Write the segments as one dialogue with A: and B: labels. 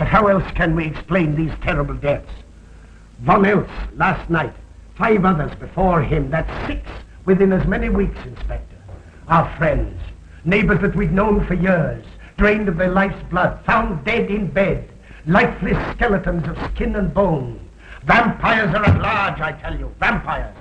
A: But how else can we explain these terrible deaths? One else last night, 5 others before him. That's 6 within as many weeks, Inspector. Our friends, neighbors that we'd known for years, drained of their life's blood, found dead in bed, lifeless skeletons of skin and bone. Vampires are at large, I tell you, vampires.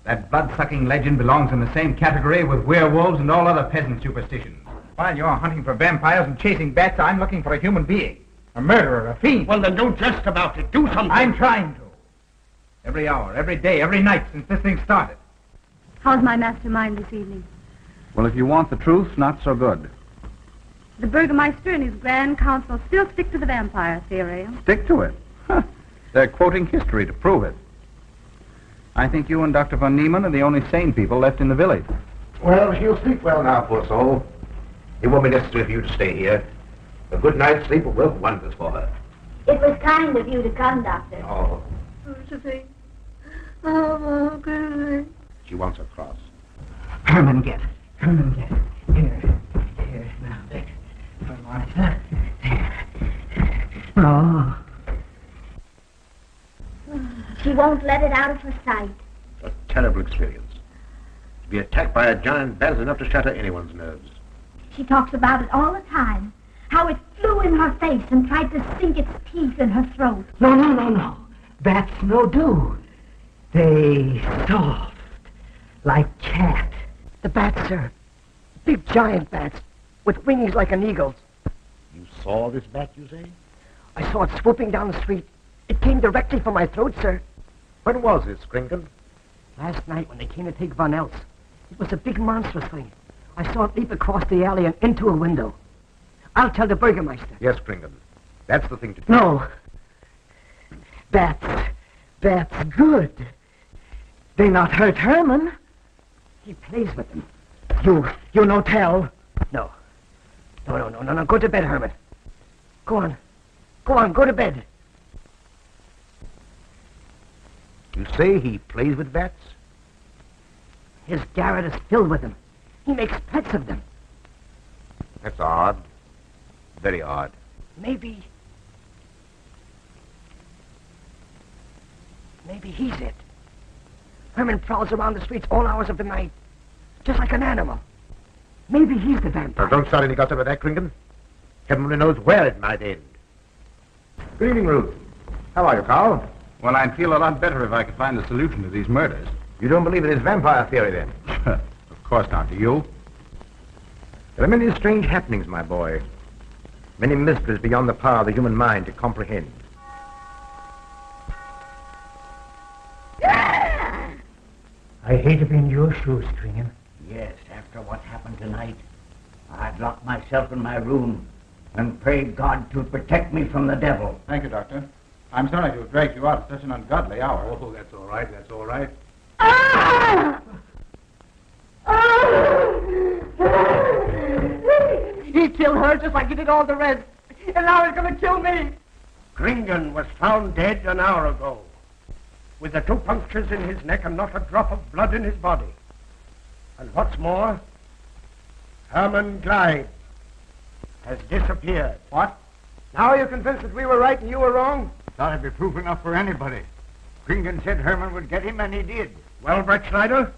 B: That blood-sucking legend belongs in the same category with werewolves and all other peasant superstitions. While you're hunting for vampires and chasing bats, I'm looking for a human being. A murderer, a fiend.
A: Well, then don't jest about it. Do something.
B: I'm trying to. Every hour, every day, every night since this thing started.
C: How's my mastermind this evening?
D: Well, if you want the truth, not so good.
C: The Bürgermeister and his Grand Council still stick to the vampire theory.
D: Stick to it? Huh. They're quoting history to prove it. I think you and Dr. von Niemann are the only sane people left in the village.
E: Well, she'll sleep well now, poor soul. It won't be necessary for you to stay here. A good night's sleep will work wonders for her.
F: It was kind of you to come, Doctor.
E: Oh.
C: Josephine. Oh, Gussie.
E: She wants her cross.
A: Herman, get. Herman, get. Here, now, there. For Martha. Oh.
F: She won't let it out of her sight.
E: A terrible experience. To be attacked by a giant bat is enough to shatter anyone's nerves.
F: She talks about it all the time. How it flew in her face and tried to sink its teeth in her throat.
A: No. Bats no do. They soft, like cat. The bats, sir. Big giant bats, with wings like an eagle's.
E: You saw this bat, you say?
A: I saw it swooping down the street. It came directly for my throat, sir.
E: When was this, Kringen?
A: Last night when they came to take Von Eltz. It was a big monstrous thing. I saw it leap across the alley and into a window. I'll tell the Bürgermeister.
E: Yes, Kringen. That's the thing to do.
A: No. Bats good. They not hurt Herman. He plays with them. You no tell. No. Go to bed, Herman. Go on, go to bed.
E: You say he plays with bats?
A: His garret is filled with them. He makes pets of them.
E: That's odd. Very odd.
A: Maybe he's it. Herman prowls around the streets all hours of the night, just like an animal. Maybe he's the vampire.
E: Now, don't start any gossip about that, Kringen. Heaven only knows where it might end. Good evening, Ruth. How are you, Karl?
D: Well, I'd feel a lot better if I could find a solution to these murders.
E: You don't believe in his vampire theory, then?
D: Of course not. Do you?
E: There are many strange happenings, my boy. Many mysteries beyond the power of the human mind to comprehend.
A: I hate to be in your shoes, Kringen.
G: Yes, after what happened tonight, I'd lock myself in my room and pray God to protect me from the devil.
B: Thank you, Doctor. I'm sorry to have dragged you out at such an ungodly hour.
E: Oh, that's all right, that's all right.
A: He killed her just like he did all the rest. And now he's going to kill me. Kringen was found dead an hour ago, with the 2 punctures in his neck and not a drop of blood in his body. And what's more, Herman Gleib has disappeared.
B: What?
A: Now are you convinced that we were right and you were wrong?
B: Thought it'd be proof enough for anybody. Kringen said Herman would get him, and he did.
A: Well, Breettschneider?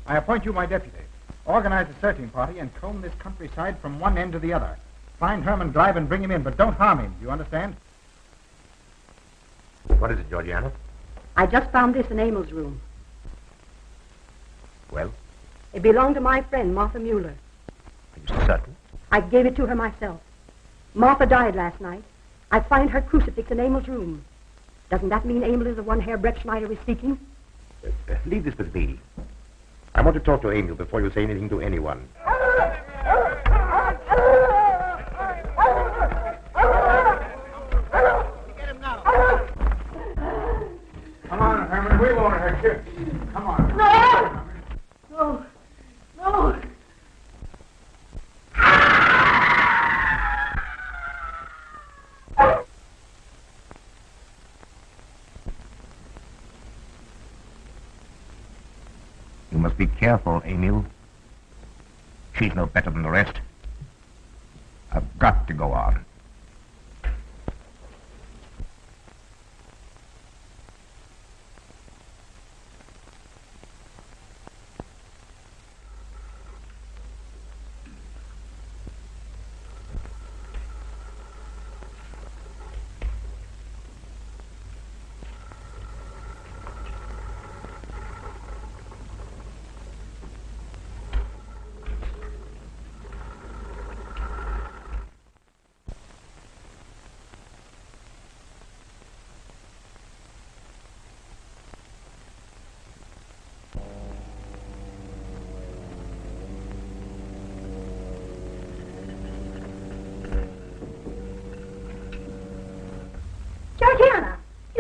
B: I appoint you my deputy. Organize a searching party and comb this countryside from one end to the other. Find Herman Gleib and bring him in, but don't harm him. Do you understand?
E: What is it, Georgiana?
C: I just found this in Emil's room.
E: Well,
C: It belonged to my friend, Martha Mueller.
E: are you certain?
C: I gave it to her myself. Martha died last night. I find her crucifix in Emil's room. Doesn't that mean Emil is the one Herr Breettschneider is seeking?
E: Leave this with me. I want to talk to Emil before you say anything to anyone.
B: Come on, Herman. We won't hurt you. Come on.
C: No! No! No!
E: You must be careful, Emil. She's no better than the rest. I've got to go on.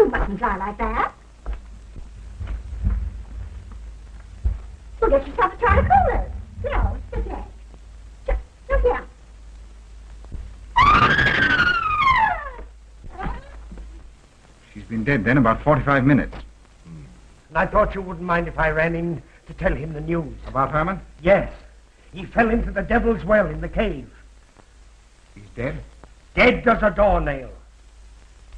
F: You mustn't lie like that. Well, get yourself a jar of coolers. No, sit there. Look here.
B: She's been dead then about 45 minutes.
A: And I thought you wouldn't mind if I ran in to tell him the news.
B: About Herman?
A: Yes. He fell into the devil's well in the cave.
B: He's dead?
A: Dead as a doornail.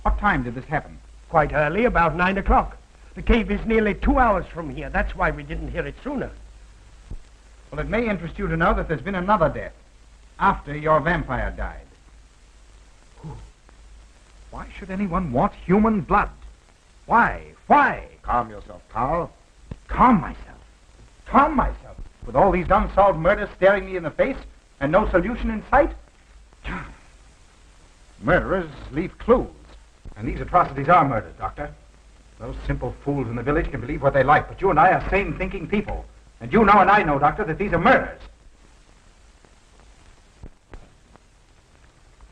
B: What time did this happen?
A: Quite early, about 9 o'clock. The cave is nearly 2 hours from here. That's why we didn't hear it sooner.
B: Well, it may interest you to know that there's been another death after your vampire died. Why should anyone want human blood? Why? Why?
E: Calm yourself, Karl.
B: Calm myself. Calm myself. With all these unsolved murders staring me in the face and no solution in sight? Murderers leave clues. And these atrocities are murders, Doctor. Those simple fools in the village can believe what they like, but you and I are sane thinking people. And you know and I know, Doctor, that these are murders.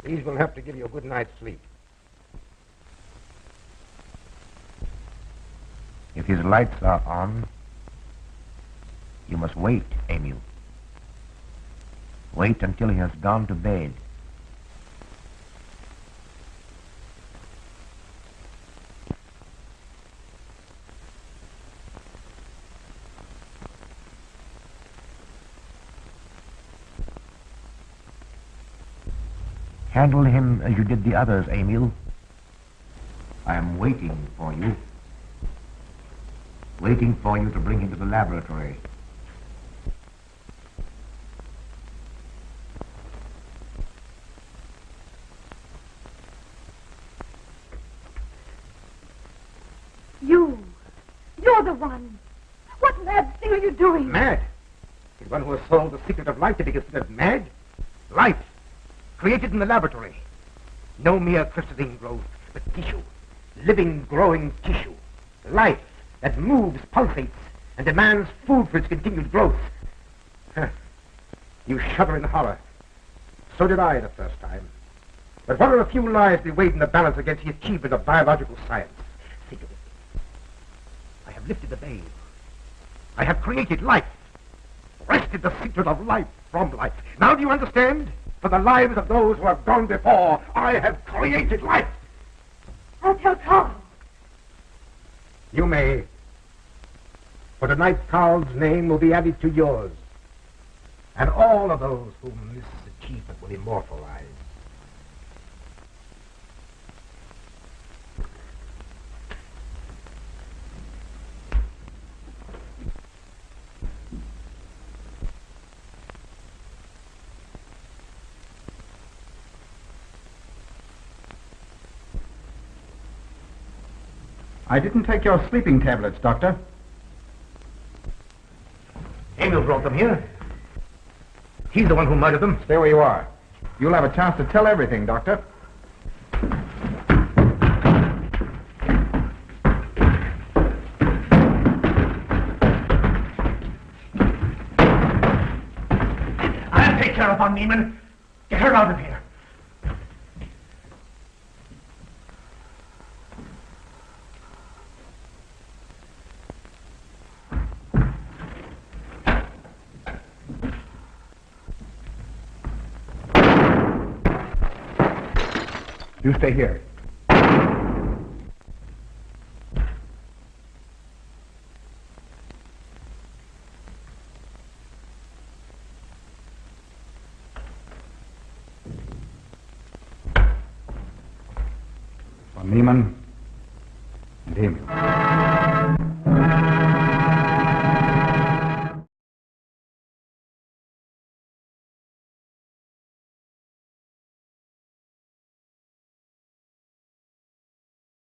E: These will have to give you a good night's sleep.
G: If his lights are on, you must wait, Emil. Wait until he has gone to bed. Handle him as you did the others, Emil. I am waiting for you. Waiting for you to bring him to the laboratory.
C: You're the one. What mad thing are you doing?
E: Mad? The one who has solved the secret of life to be considered mad? Life, created in the laboratory. No mere crystalline growth, but tissue. Living, growing tissue. Life that moves, pulsates, and demands food for its continued growth. You shudder in horror. So did I the first time. But what are a few lives be weighed in the balance against the achievement of biological science? Think of it. I have lifted the veil. I have created life. Wrested the secret of life from life. Now do you understand? For the lives of those who have gone before, I have created life.
C: I'll tell Karl.
E: You may. For tonight, Karl's name will be added to yours. And all of those whom this achievement will immortalize.
B: I didn't take your sleeping tablets, Doctor.
E: Emil brought them here. He's the one who murdered them.
B: Stay where you are. You'll have a chance to tell everything, Doctor.
A: I'll take care of her, Niemann. Get her out of here.
B: You stay here. For Niemann and Emil.